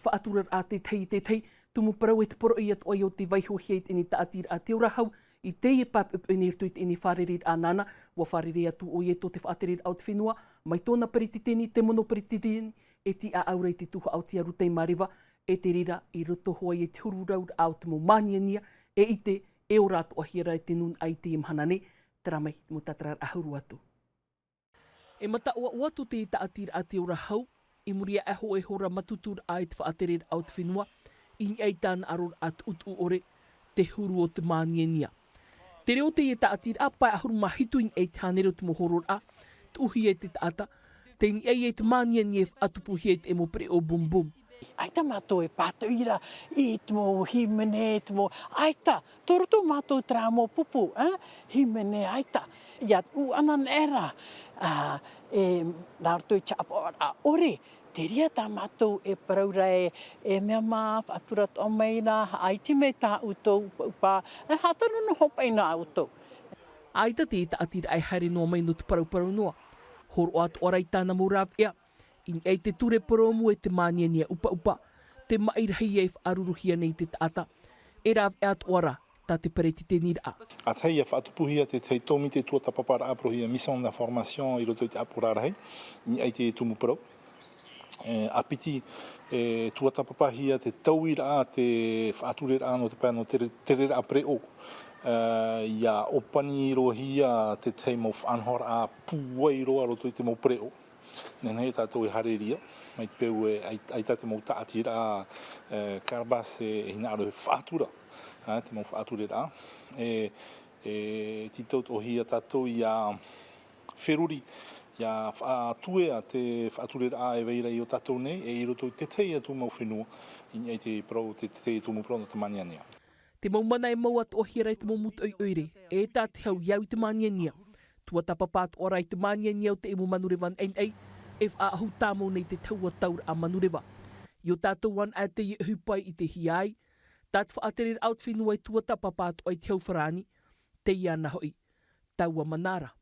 whaatura a te tei, tumu parau e te poro i atu ai o te vaiho hieit ini taatira a te ora hau, i te e papu ni rtuit ini wharerid a nana, wa wharere atu o ieto te whaaterid au te whenua, mai tōna perititeni, te mono perititeni, e ti a aurei te tuha au te arutei mariwa, e te rira i roto hoa i te huru raud au te mo maniania, e i te e ora atu ahira e te nun ai te imhanane, tera mai mo tatarar ahuru atu. E mata ua atu te taatira a te ora hau, i muria aho e hora matutur a te whaaterid au te whenua, i ni eitana aror at utu ore te huru o te maniania. Te reo te e taatira a pai ahuru mahitu i e tānero te mohoror a, te uhi e te taata, te ni e te maniania e atupuhi e te emopre o bum bum. Aita mātou e pātou ira i te mo himene, te mo aita, toroto mātou tra mo pupu, himene aita. Ia u anan era, nārto i chapa a ore, te ria tā mātou e paraura e mea mā, atura tō meina, aiti me tā utou upa, e hātanu no hopaina utou. Aita te taatira ai haere noa mai no te parau noa, horo atu orai tāna mo rav ea, i ei te ture poromu e te maniania upa, te mairahi e whaaruruhia nei te taata, e rav e atu ora, tā te pereti te nira. A tei a whaatupuhia te tei tōmi te tua tapapara aprohia mission de formation i roto i te apurarahi, i ei te tumu parau. A piti tua tapapahia te tauira a te whaaturera no te pēno te rera apreo. Ia opani rohia te tei mo whanhora a puai roa roto i te mo preo. Nenei tātou e hareria, mai peu e aita te mau taatira a karbas e hina aro e whaatura, te mau whaaturera. Titau tohia tātou i a wheruri, ia whaatue a te whaaturera e veira i o tātou nei, e i roto te tei atu mau whenua, i ei te prau, te tei atu mau prau no te maniania. Te mau mana e mau atu ohira i te mau mutu oire, e tā te hau iau i te maniania. Tua tapapāt ora i te maniania o te emu manurewa nei, e whaahu tāmau nei te taua taur a manurewa. I o tātou wan a te i hupai i te hiai, tāt whaaterir au te whenua i tua tapapāt o i te hau wharani, te ia na hoi, taua manara.